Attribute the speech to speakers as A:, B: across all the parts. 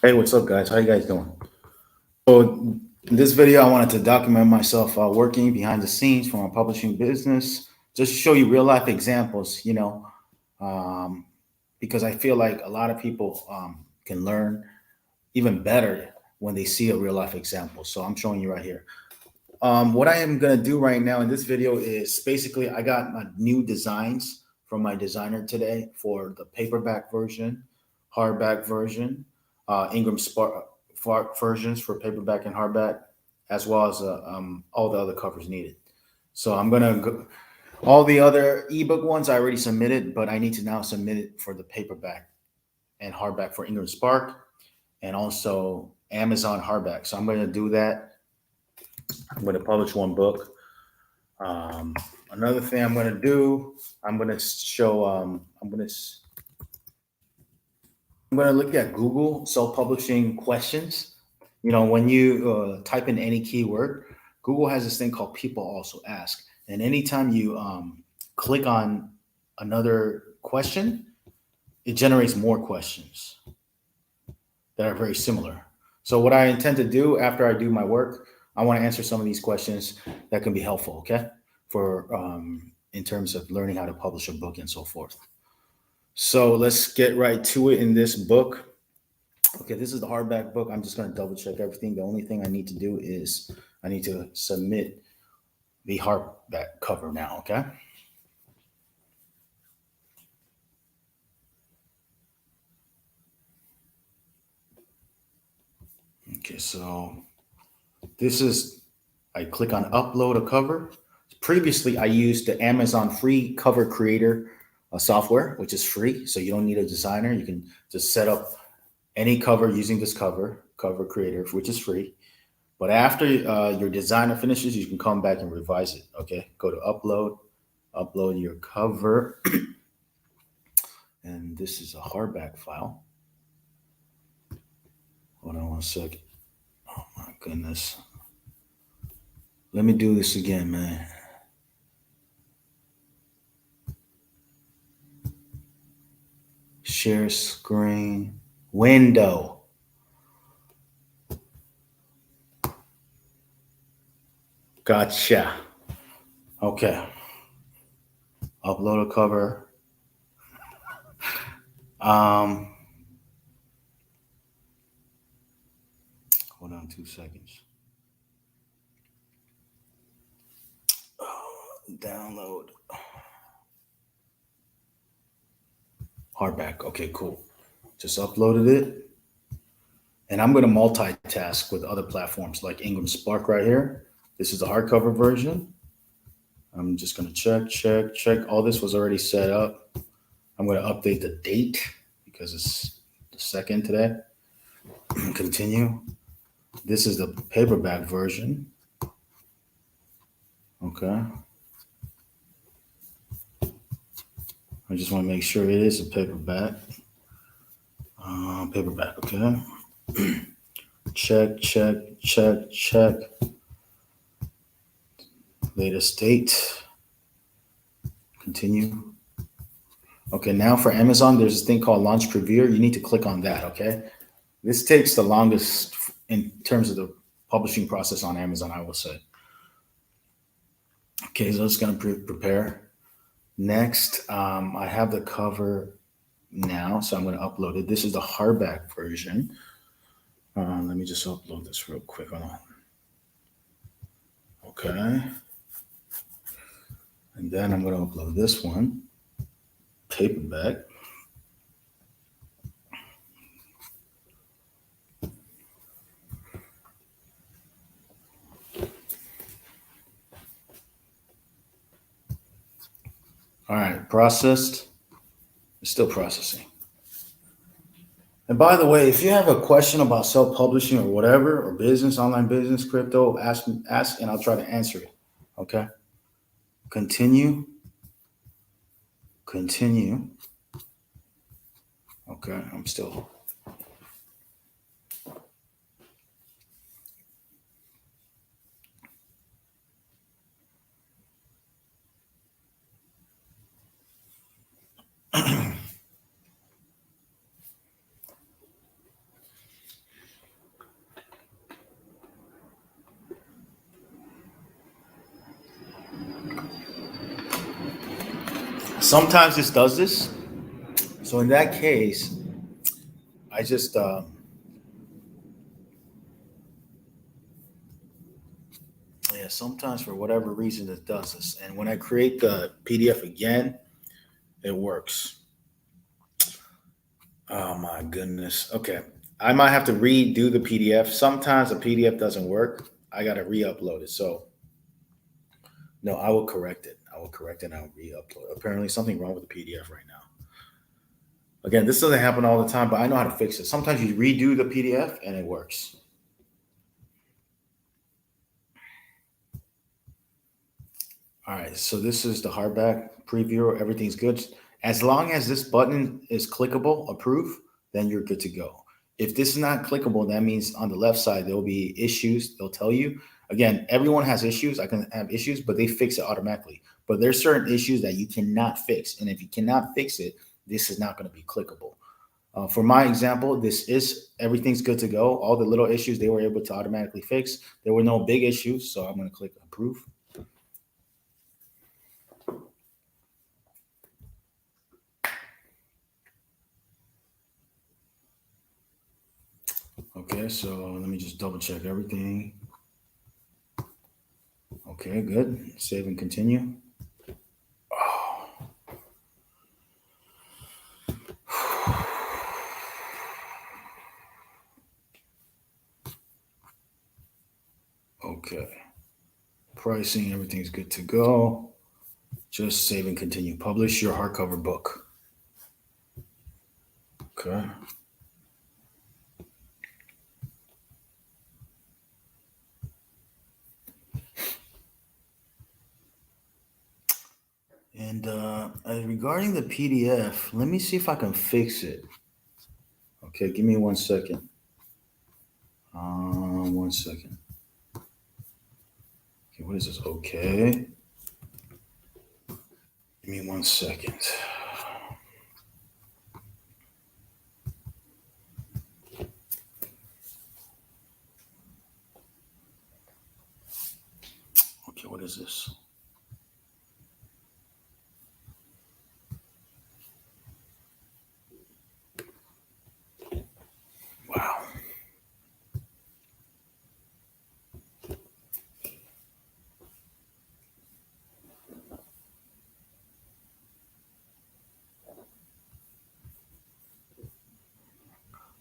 A: Hey, what's up, guys? How you guys doing? So, in this video, I wanted to document myself working behind the scenes for my publishing business, just to show you real life examples, um, because I feel like a lot of people can learn even better when they see a real life example. So, I'm showing you right here. What I am going to do right now in this video is basically I got my new designs from my designer today for the paperback version, hardback version, Spark versions for paperback and hardback, as well as all the other covers needed. So I'm going to go, all the other ebook ones I already submitted, but I need to now submit it for the paperback and hardback for Ingramspark and also Amazon hardback. So I'm going to do that. I'm going to publish one book. Um, Another thing I'm going to do, I'm going to show, I'm going to look at Google self-publishing questions. You know, when you type in any keyword, Google has this thing called people also ask. And anytime you click on another question, it generates more questions that are very similar. So what I intend to do after I do my work, I want to answer some of these questions that can be helpful, okay? For in terms of learning how to publish a book and so forth. So let's get right to it in this book. Okay, this is the hardback book. I'm just going to double check everything. The only thing I need to do is I need to submit the hardback cover now, okay? Okay, so this is, I click on upload a cover. Previously, I used the Amazon free cover creator software, which is free. So you don't need a designer. You can just set up any cover using this cover creator, which is free. But after your designer finishes, you can come back and revise it. Okay, go to upload your cover, and this is a hardback file. Hold on one second. Oh my goodness. Let me do this again, man. Share screen window. Gotcha. Okay. Upload a cover. Um, Hold on 2 seconds. Download hardback. Okay, cool. Just uploaded it. And I'm going to multitask with other platforms like Ingramspark right here. This is the hardcover version. I'm just going to check. All this was already set up. I'm going to update the date because it's the second today. Continue. This is the paperback version. Okay. I just want to make sure it is a paperback. Paperback, okay. check. Latest date. Continue. Okay, now for Amazon, there's this thing called Launch Preview. You need to click on that, okay? This takes the longest in terms of the publishing process on Amazon, I will say. Okay, so it's going to prepare. Next, I have the cover now, so I'm going to upload it. This is the hardback version. Let me just upload this real quick. Hold on. Okay. And then I'm going to upload this one, paperback. All right, processed. It's still processing. And by the way, if you have a question about self-publishing or whatever, or business, online business, crypto, ask, and I'll try to answer it. Okay. Continue. Okay, I'm still. Sometimes this does this. So in that case, I just yeah. Sometimes for whatever reason it does this, and when I create the PDF again, it works. Oh my goodness. Okay, I might have to redo the PDF. Sometimes the PDF doesn't work. I got to re-upload it. So no, I will correct it. I will correct it and I'll re-upload it. Apparently something wrong with the PDF right now. Again, this doesn't happen all the time, but I know how to fix it. Sometimes you redo the PDF and it works. All right, so this is the hardback preview. Everything's good. As long as this button is clickable, approve, then you're good to go. If this is not clickable, that means on the left side, there'll be issues. They'll tell you. Again, everyone has issues. I can have issues, but they fix it automatically. But there's certain issues that you cannot fix. And if you cannot fix it, this is not going to be clickable. For my example, this is everything's good to go. All the little issues they were able to automatically fix. There were no big issues, so I'm going to click approve. Okay, so let me just double check everything. Okay, good. Save and continue. Okay. Pricing, everything's good to go. Just save and continue. Publish your hardcover book. Okay. And regarding the PDF, let me see if I can fix it. Okay, give me 1 second. 1 second. Okay, what is this? Okay. Give me 1 second. Okay, what is this? Wow.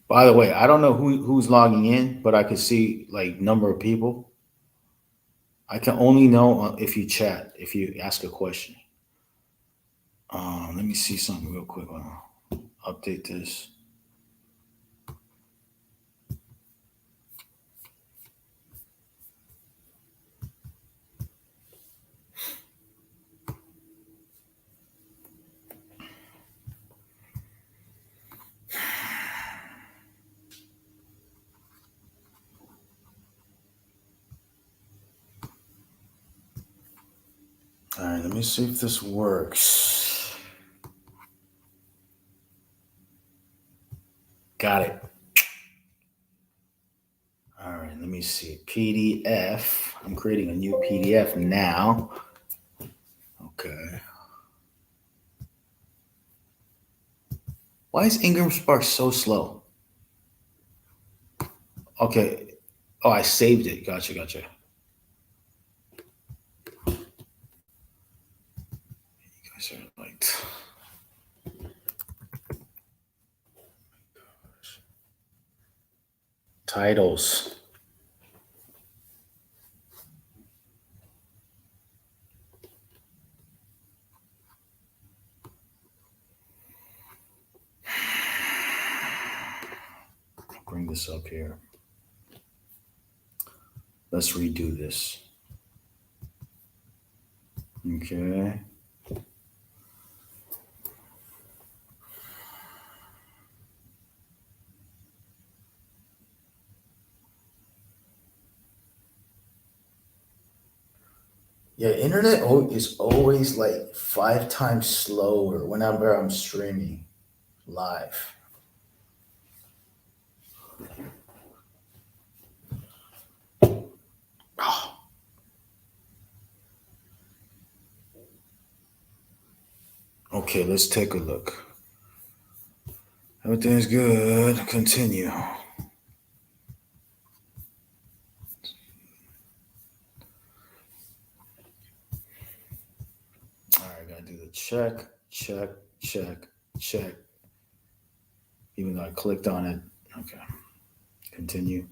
A: By the way, I don't know who's logging in, but I can see like number of people. I can only know if you chat, if you ask a question. Let me see something real quick. Update this. All right, let me see if this works. Got it. All right, let me see. PDF. I'm creating a new PDF now. Okay. Why is Ingramspark so slow? Okay. Oh, I saved it. Gotcha. You guys are like titles. Bring this up here. Let's redo this. Okay. Yeah, internet is always like 5 times slower whenever I'm streaming live. Okay, let's take a look. Everything's good. Continue. All right, gotta do the check, check, check, check. Even though I clicked on it. Okay. Continue.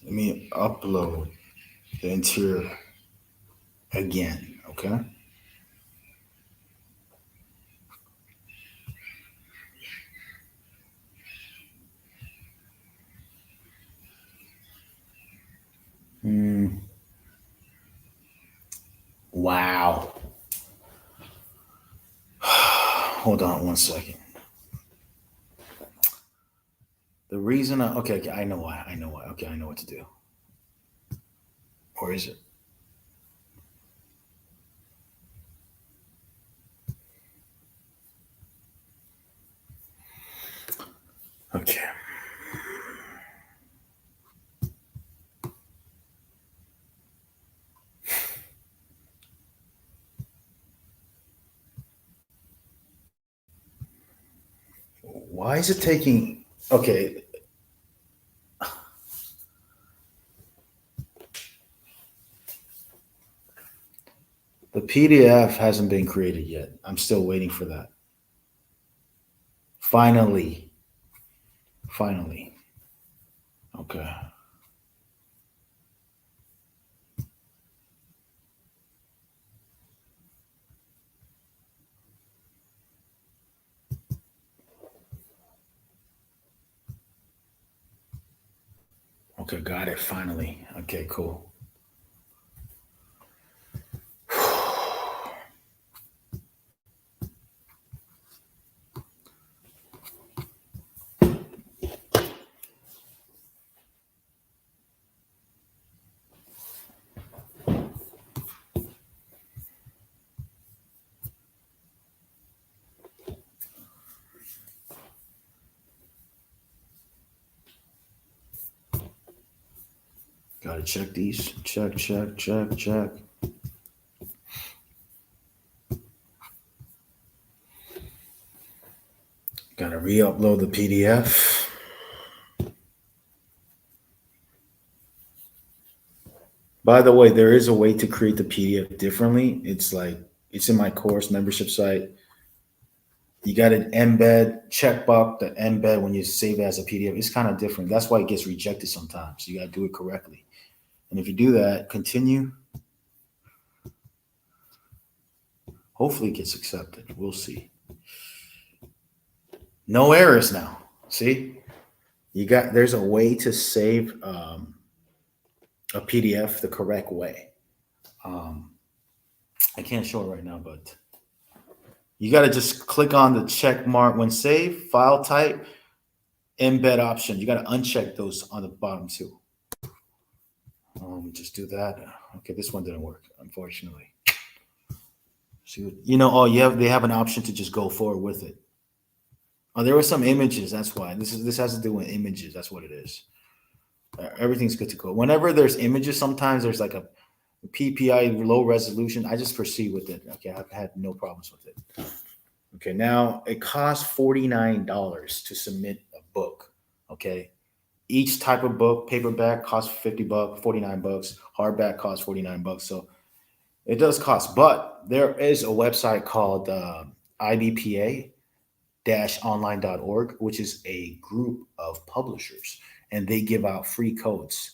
A: Let me upload the interior again. Okay. Wow. Hold on one second. The reason okay, I know why. I know why. Okay, I know what to do. Or is it? Okay. Why is it taking? Okay. The PDF hasn't been created yet. I'm still waiting for that. Finally. Finally. Okay. Okay, got it. Finally. Okay, cool. Gotta check these. Check, check, check, check. Gotta re-upload the PDF. By the way, there is a way to create the PDF differently. It's in my course membership site. You got an embed checkbox, the embed when you save it as a PDF. It's kind of different. That's why it gets rejected sometimes. You got to do it correctly. And if you do that, continue. Hopefully it gets accepted. We'll see. No errors now. See, there's a way to save a PDF the correct way. I can't show it right now, but you got to just click on the check mark when save, file type, embed option. You got to uncheck those on the bottom too. Just do that. Okay, this one didn't work, unfortunately. See, they have an option to just go forward with it. Oh, there were some images. That's why this has to do with images. That's what it is. Everything's good to go. Whenever there's images, sometimes there's like a PPI low resolution. I just proceed with it. Okay, I've had no problems with it. Okay, now it costs $49 to submit a book. Okay, each type of book, paperback costs $50, $49. Hardback costs $49. So it does cost, but there is a website called IBPA-online.org, which is a group of publishers, and they give out free codes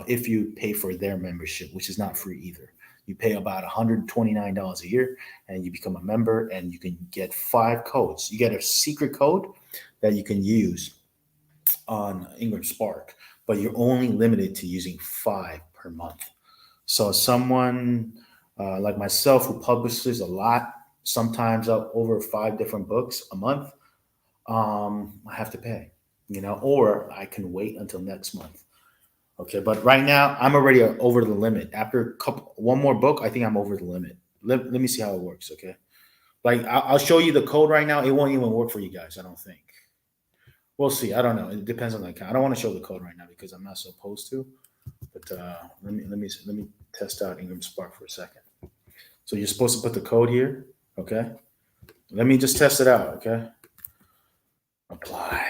A: if you pay for their membership, which is not free either. You pay about $129 a year, and you become a member, and you can get 5 codes. You get a secret code that you can use on Ingramspark, but you're only limited to using 5 per month. So someone like myself who publishes a lot, sometimes up over 5 different books a month, I have to pay, or I can wait until next month. Okay, but right now I'm already over the limit. After one more book, I think I'm over the limit. Let me see how it works. Okay, like I'll show you the code right now. It won't even work for you guys, I don't think. We'll see. I don't know. It depends on the account. I don't want to show the code right now because I'm not supposed to. But let me test out Ingramspark for a second. So you're supposed to put the code here. Okay. Let me just test it out. Okay. Apply.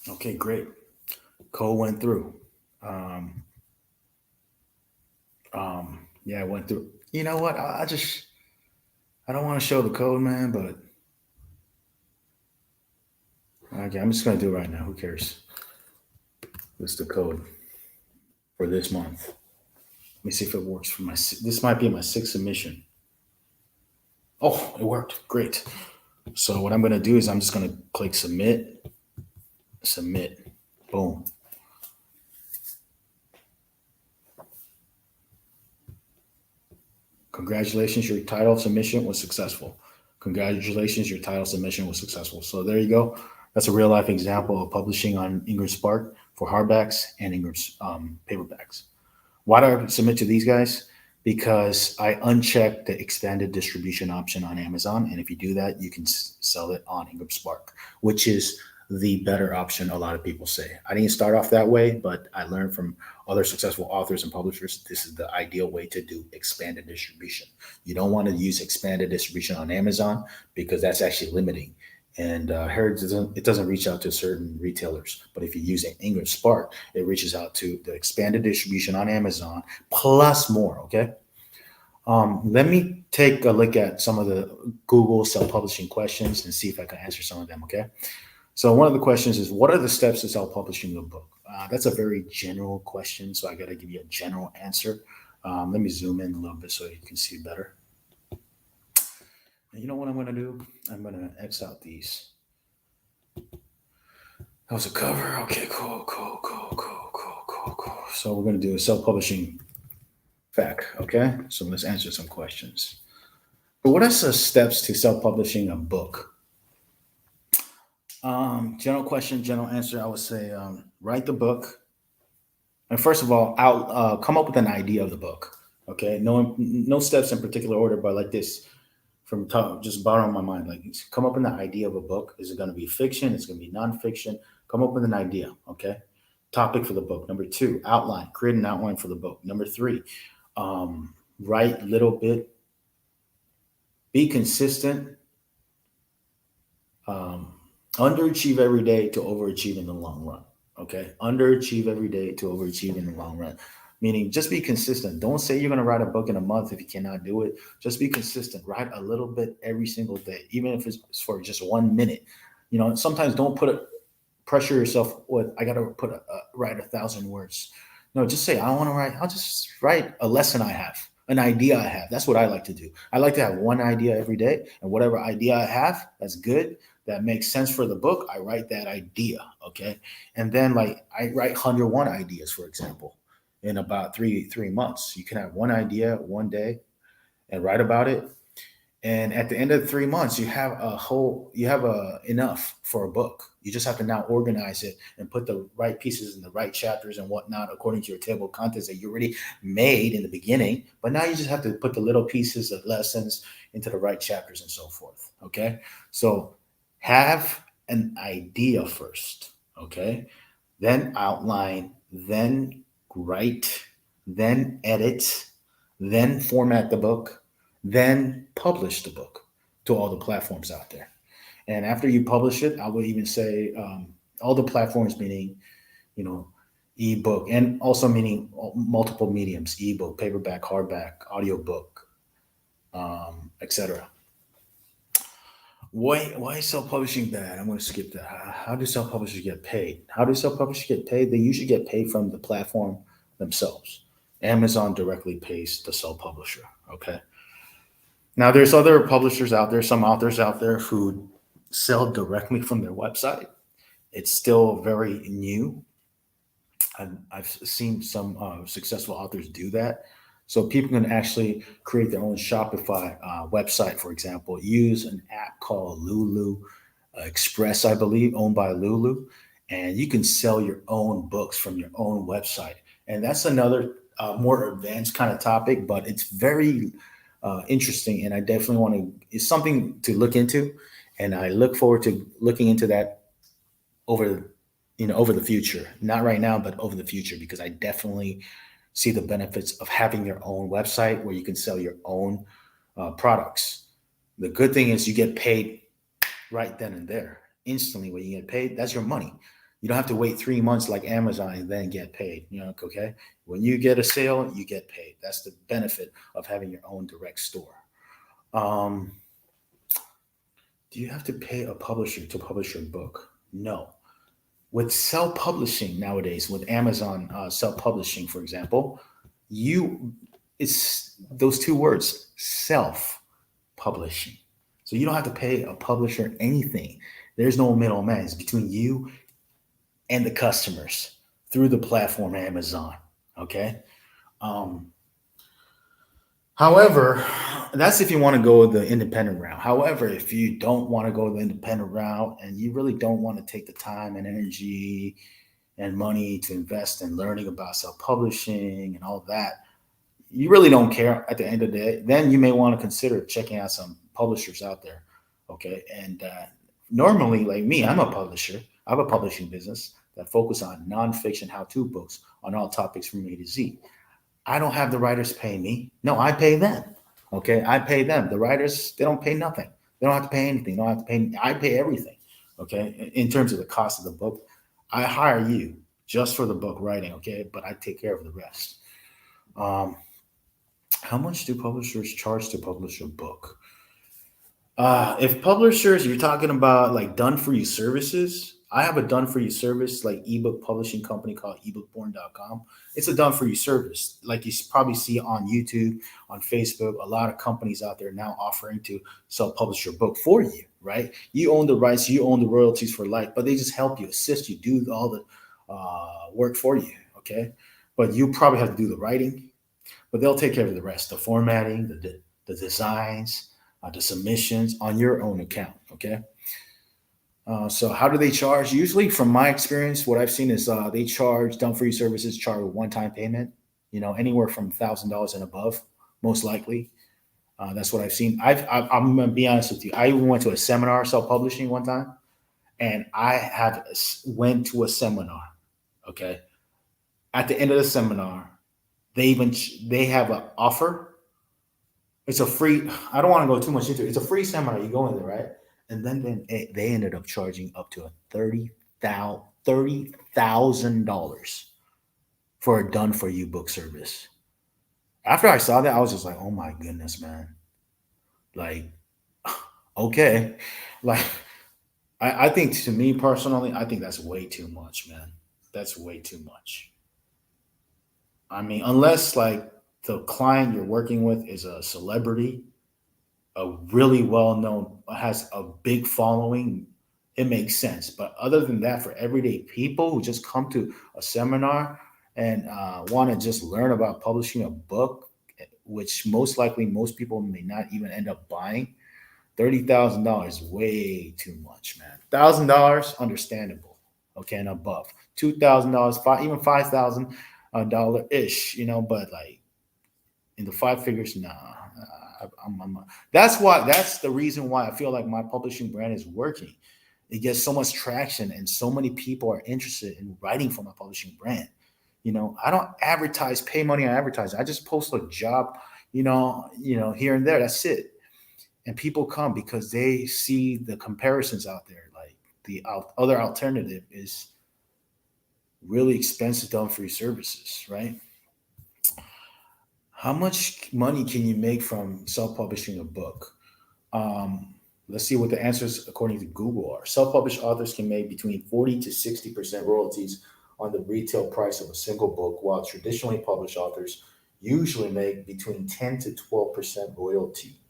A: Okay, great. Code went through. Um, yeah, it went through. You know what? I don't want to show the code, man, but okay, I'm just gonna do it right now. Who cares? This is the code for this month. Let me see if it works for my. This might be my sixth submission. Oh, it worked. Great. So what I'm gonna do is I'm just gonna click submit, submit, boom. Congratulations, your title submission was successful. Congratulations, your title submission was successful. So there you go. That's a real life example of publishing on Ingramspark for hardbacks and Ingram's paperbacks. Why do I submit to these guys? Because I unchecked the expanded distribution option on Amazon. And if you do that, you can sell it on Ingramspark, which is the better option, a lot of people say. I didn't start off that way, but I learned from other successful authors and publishers. This is the ideal way to do expanded distribution. You don't want to use expanded distribution on Amazon because that's actually limiting. And it doesn't reach out to certain retailers. But if you use an Ingramspark, it reaches out to the expanded distribution on Amazon plus more. Okay. Let me take a look at some of the Google self-publishing questions and see if I can answer some of them. Okay. So one of the questions is, what are the steps to self-publishing a book? That's a very general question, so I got to give you a general answer. Let me zoom in a little bit so you can see better. And you know what I'm going to do? I'm going to X out these. That was a cover. Okay, cool. So we're going to do a self-publishing fact. Okay, so let's answer some questions. So what are the steps to self-publishing a book? General question, general answer. I would say write the book, and first of all, come up with an idea of the book. Okay, no steps in particular order, but like this from top, just bottom of my mind. Like come up with an idea of a book. Is it going to be fiction? Is it going to be nonfiction? Come up with an idea. Okay, topic for the book. Number two, outline. Create an outline for the book. Number three, write little bit. Be consistent. Underachieve every day to overachieve in the long run. Okay. Underachieve every day to overachieve in the long run. Meaning just be consistent. Don't say you're going to write a book in a month if you cannot do it. Just be consistent. Write a little bit every single day, even if it's for just 1 minute. Sometimes don't pressure yourself with, I got to write 1,000 words. No, just say, I want to write, I'll just write a lesson I have, an idea I have. That's what I like to do. I like to have one idea every day, and whatever idea I have, that's good, that makes sense for the book, I write that idea. Okay. And then like I write 101 ideas, for example, in about three months. You can have one idea one day and write about it. And at the end of 3 months, you have enough for a book. You just have to now organize it and put the right pieces in the right chapters and whatnot according to your table of contents that you already made in the beginning. But now you just have to put the little pieces of lessons into the right chapters and so forth. Okay. So have an idea first. Okay. Then outline, then write, then edit, then format the book, then publish the book to all the platforms out there. And after you publish it, I would even say all the platforms, meaning, ebook, and also meaning multiple mediums, ebook, paperback, hardback, audiobook, etc. Why is self-publishing bad? I'm going to skip that. How do self-publishers get paid? They usually get paid from the platform themselves. Amazon directly pays the self-publisher. Okay. Now, there's other publishers out there, some authors out there who sell directly from their website. It's still very new. I've seen some successful authors do that. So people can actually create their own Shopify website, for example. Use an app called Lulu Express, I believe, owned by Lulu. And you can sell your own books from your own website. And that's another more advanced kind of topic, but it's very interesting, and I definitely want to. It's something to look into, and I look forward to looking into that over, over the future. Not right now, but over the future, because I definitely see the benefits of having your own website where you can sell your own products. The good thing is you get paid right then and there, instantly. When you get paid, that's your money. You don't have to wait 3 months like Amazon and then get paid. Okay. When you get a sale, you get paid. That's the benefit of having your own direct store. Um, do you have to pay a publisher to publish your book? No. With self-publishing nowadays, with Amazon self-publishing, for example, you it's those two words, self-publishing. So you don't have to pay a publisher anything. There's no middleman. It's between you and the customers through the platform Amazon. Okay. Um, However, that's if you want to go the independent route. However, if you don't want to go the independent route and you really don't want to take the time and energy and money to invest in learning about self-publishing and all that, you really don't care at the end of the day, then you may want to consider checking out some publishers out there. Okay. And normally, like me, I'm a publisher. I have a publishing business that focus on nonfiction how-to books on all topics from A to Z. I don't have the writers pay me. No, I pay them. Okay, I pay them. The writers, they don't pay nothing. They don't have to pay anything. They don't have to pay. I pay everything. Okay, in terms of the cost of the book, I hire you just for the book writing. Okay, but I take care of the rest. Um, how much do publishers charge to publish a book? If publishers, you're talking about like done for you services, I have a done for you service like ebook publishing company called ebookborn.com. It's a done for you service. Like you probably see on YouTube, on Facebook, a lot of companies out there now offering to self publish your book for you, right? You own the rights, you own the royalties for life, but they just help you, assist you, do all the work for you, okay? But you probably have to do the writing, but they'll take care of the rest, the formatting, the designs, the submissions on your own account. Okay. So how do they charge? Usually, from my experience, what I've seen is they charge done for you services, charge a one-time payment. Anywhere from $1,000 and above, most likely. That's what I've seen. I'm gonna be honest with you. I even went to a seminar self-publishing one time, and I had went to a seminar. Okay. At the end of the seminar, they have an offer. It's a free. I don't want to go too much into it. It's a free seminar. You go in there, right? And then they ended up charging up to a $30,000 for a done for you book service. After I saw that, I was just like, oh my goodness, man. Like, okay. Like, I think, to me personally, I think that's way too much, man. That's way too much. I mean, unless like the client you're working with is a celebrity, a really well known, has a big following, it makes sense. But other than that, for everyday people who just come to a seminar and want to just learn about publishing a book, which most likely most people may not even end up buying, $30,000 way too much, man. $1,000 understandable, okay, and above. $2,000, even $5,000 ish, but like in the five figures, nah. That's the reason why I feel like my publishing brand is working. It gets so much traction, and so many people are interested in writing for my publishing brand. I don't advertise, pay money on advertising. I just post a job, here and there. That's it. And people come because they see the comparisons out there. Like the other alternative is really expensive done free services, right? How much money can you make from self-publishing a book? Um, let's see what the answers according to Google are. Self-published authors can make between 40 to 60% royalties on the retail price of a single book, while traditionally published authors usually make between 10 to 12% royalty.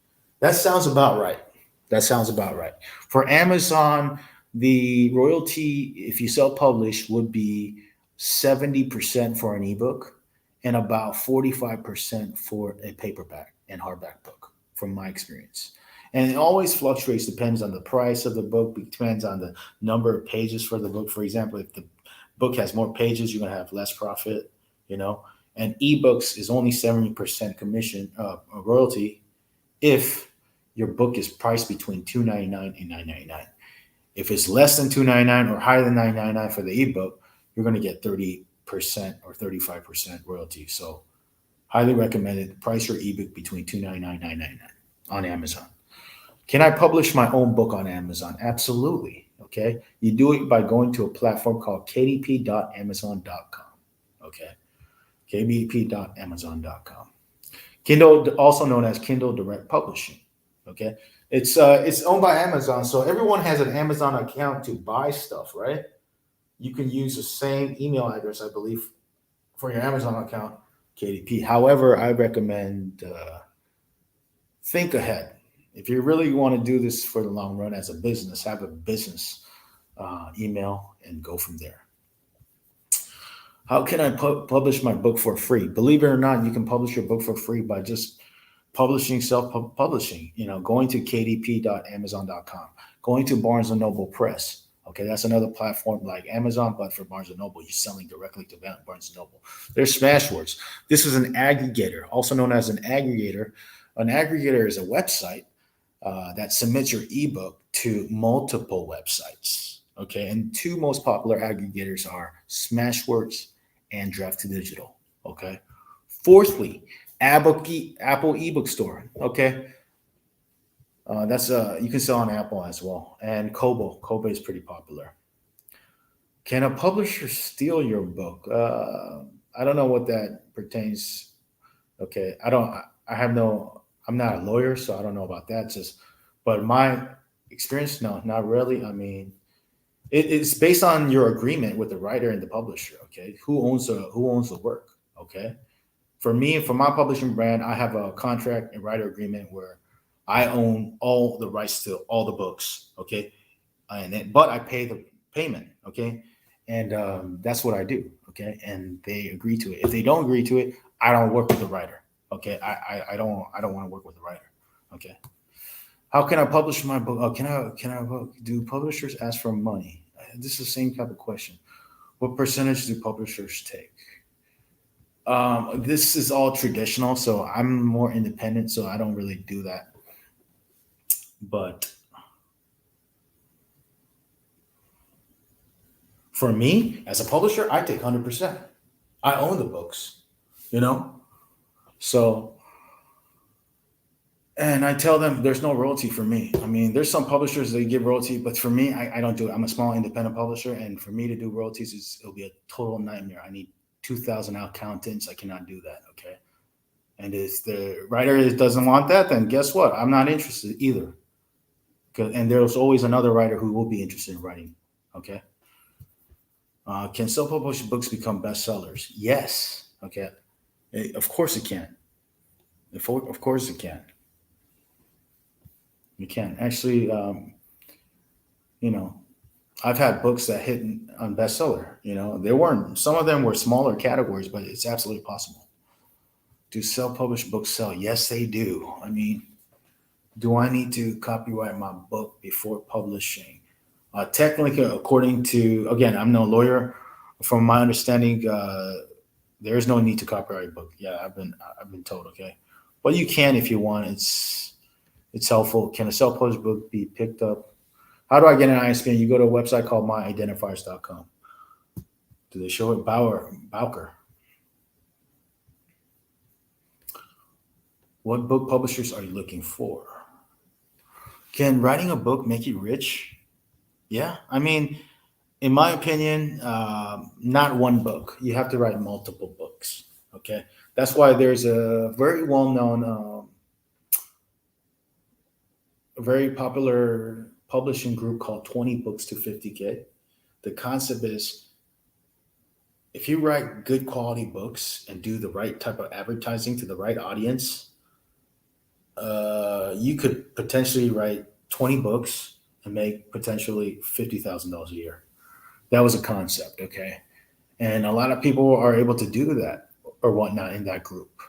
A: That sounds about right. That sounds about right. For Amazon, the royalty, if you self-publish, would be 70% for an ebook and about 45% for a paperback and hardback book, from my experience. And it always fluctuates, depends on the price of the book, depends on the number of pages for the book. For example, if the book has more pages, you're going to have less profit, you know. And ebooks is only 70% commission royalty, if your book is priced between $2.99 and $9.99. If it's less than $2.99 or higher than $9.99 for the ebook, you're going to get 30% or 35% royalty. So highly recommended. Price your ebook between $2.99 and $9.99 on Amazon. Can I publish my own book on Amazon? Absolutely. Okay. You do it by going to a platform called kdp.amazon.com. Okay. kdp.amazon.com. Kindle, also known as Kindle Direct Publishing. Okay. It's owned by Amazon. So everyone has an Amazon account to buy stuff, right? You can use the same email address, I believe, for your Amazon account, KDP. However, I recommend think ahead. If you really want to do this for the long run as a business, have a business email and go from there. How can I publish my book for free? Believe it or not, you can publish your book for free by just publishing, self-publishing, going to kdp.amazon.com, going to Barnes& Noble Press. Okay, that's another platform like Amazon, but for Barnes & Noble, you're selling directly to Barnes & Noble. There's Smashwords. This is an aggregator, also known as an aggregator. An aggregator is a website that submits your ebook to multiple websites. Okay, and two most popular aggregators are Smashwords and Draft to Digital. Okay, fourthly, Apple ebook store. Okay, that's you can sell on Apple as well, and Kobo. Kobo is pretty popular. Can a publisher steal your book? I don't know what that pertains. Okay, I don't. I have no. I'm not a lawyer, so I don't know about that. But my experience, no, not really. I mean, it's based on your agreement with the writer and the publisher. Okay, who owns the work? Okay, for me, for my publishing brand, I have a contract and writer agreement where I own all the rights to all the books. Okay, but I pay the payment. Okay, and that's what I do. Okay, and they agree to it. If they don't agree to it, I don't work with the writer. Okay, I don't want to work with the writer. Okay. How can I publish my book? Can I do publishers ask for money? This is the same type of question. What percentage do publishers take? This is all traditional, so I'm more independent, so I don't really do that. But for me, as a publisher, I take 100%. I own the books, So, and I tell them there's no royalty for me. I mean, there's some publishers that give royalty, but for me, I don't do it. I'm a small independent publisher, and for me to do royalties, it'll be a total nightmare. I need 2,000 accountants. I cannot do that. Okay. And if the writer doesn't want that, then guess what? I'm not interested either. And there's always another writer who will be interested in writing. Okay. Can self-published books become bestsellers? Yes. Okay. Of course it can. Of course it can. You can actually, I've had books that hit on bestseller. There weren't. Some of them were smaller categories, but it's absolutely possible. Do self-published books sell? Yes, they do. I mean, do I need to copyright my book before publishing? Technically, according to, again, I'm no lawyer. From my understanding, there is no need to copyright a book. Yeah, I've been told. Okay, but you can if you want. It's helpful. Can a self-published book be picked up? How do I get an ISBN? You go to a website called myidentifiers.com. Do they show it? Bowker. What book publishers are you looking for? Can writing a book make you rich? Yeah. I mean, in my opinion, not one book. You have to write multiple books. Okay. That's why there's a very well-known, very popular publishing group called 20 Books to 50K. The concept is if you write good quality books and do the right type of advertising to the right audience, you could potentially write 20 books and make potentially $50,000 a year. That was a concept, okay? And a lot of people are able to do that or whatnot in that group.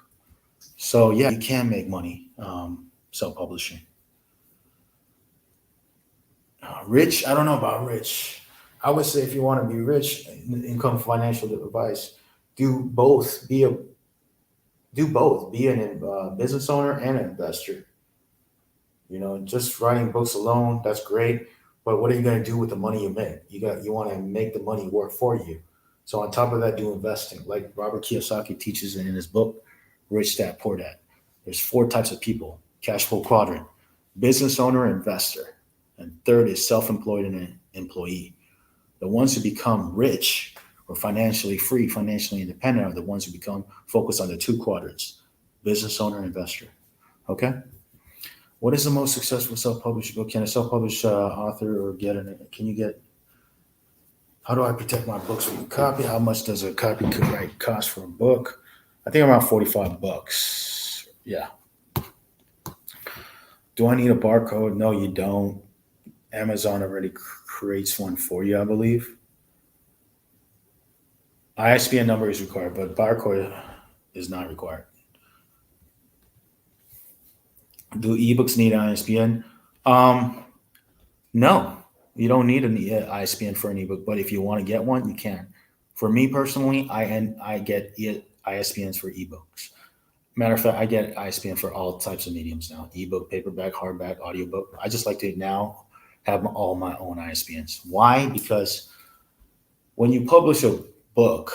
A: So yeah, you can make money self-publishing. Rich, I don't know about rich. I would say if you want to be rich, income financial advice, do both. Be a business owner and an investor. Just writing books alone, that's great. But what are you going to do with the money you make? You want to make the money work for you. So on top of that, do investing. Like Robert Kiyosaki teaches in his book, Rich Dad Poor Dad. There's four types of people: cash flow quadrant, business owner, investor, and third is self-employed and an employee. The ones who become rich or financially free, financially independent, are the ones who become focused on the two quadrants: business owner, investor. Okay. What is the most successful self-published book? Can a self-published author or get an? Can you get? How do I protect my books from copy? How much does a copyright cost for a book? I think around $45. Yeah. Do I need a barcode? No, you don't. Amazon already creates one for you, I believe. ISBN number is required, but barcode is not required. Do ebooks need ISBN? No, you don't need an ISBN for an ebook, but if you want to get one, you can. For me personally, I get ISBNs for ebooks. Matter of fact, I get ISBN for all types of mediums now: ebook, paperback, hardback, audiobook. I just like to now have all my own ISBNs. Why? Because when you publish a book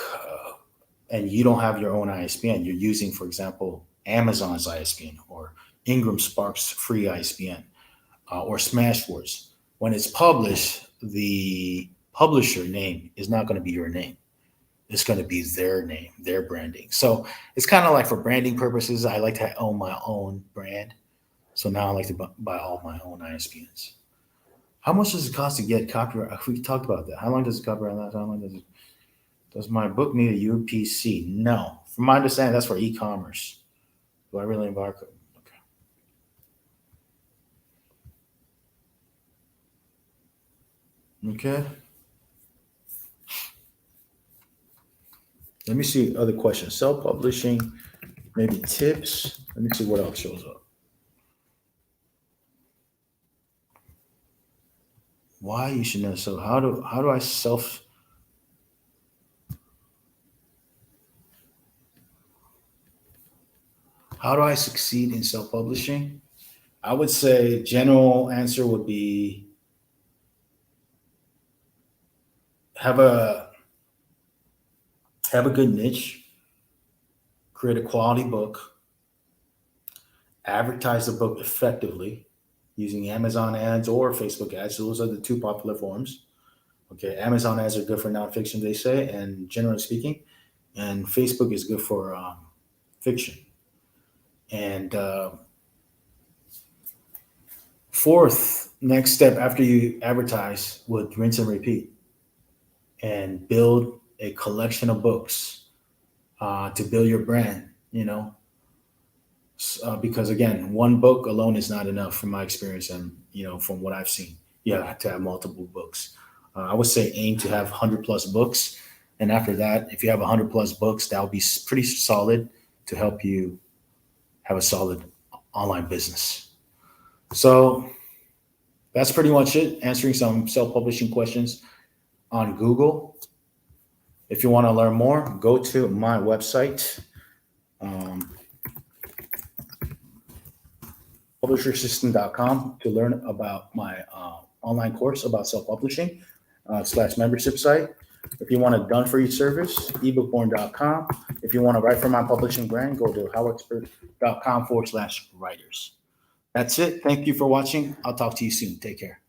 A: and you don't have your own ISBN, you're using, for example, Amazon's ISBN or Ingramspark's free ISBN or Smashwords. When it's published, the publisher name is not going to be your name. It's going to be their name, their branding. So it's kind of like for branding purposes, I like to own my own brand. So now I like to buy all my own ISBNs. How much does it cost to get copyright? We talked about that. How long does it copyright last? How long does my book need a UPC? No. From my understanding, that's for e-commerce. Do I really embark? Okay. Let me see other questions. Self-publishing, maybe tips. Let me see what else shows up. Why you should know. So how do I how do I succeed in self-publishing? I would say general answer would be have a good niche, create a quality book, advertise the book effectively using Amazon ads or Facebook ads. Those are the two popular forms. Okay, Amazon ads are good for nonfiction, they say, and generally speaking, and Facebook is good for fiction. And fourth, next step after you advertise would rinse and repeat and build a collection of books to build your brand, because again, one book alone is not enough from my experience and, from what I've seen. You have to have multiple books. I would say aim to have 100 plus books. And after that, if you have 100 plus books, that will be pretty solid to help you have a solid online business. So that's pretty much it. Answering some self-publishing questions on Google. If you want to learn more, go to my website, publishersystem.com, to learn about my online course about self-publishing / membership site. If you want a done-for-you service, ebookborn.com. If you want to write for my publishing brand, go to howexpert.com / writers. That's it. Thank you for watching. I'll talk to you soon. Take care.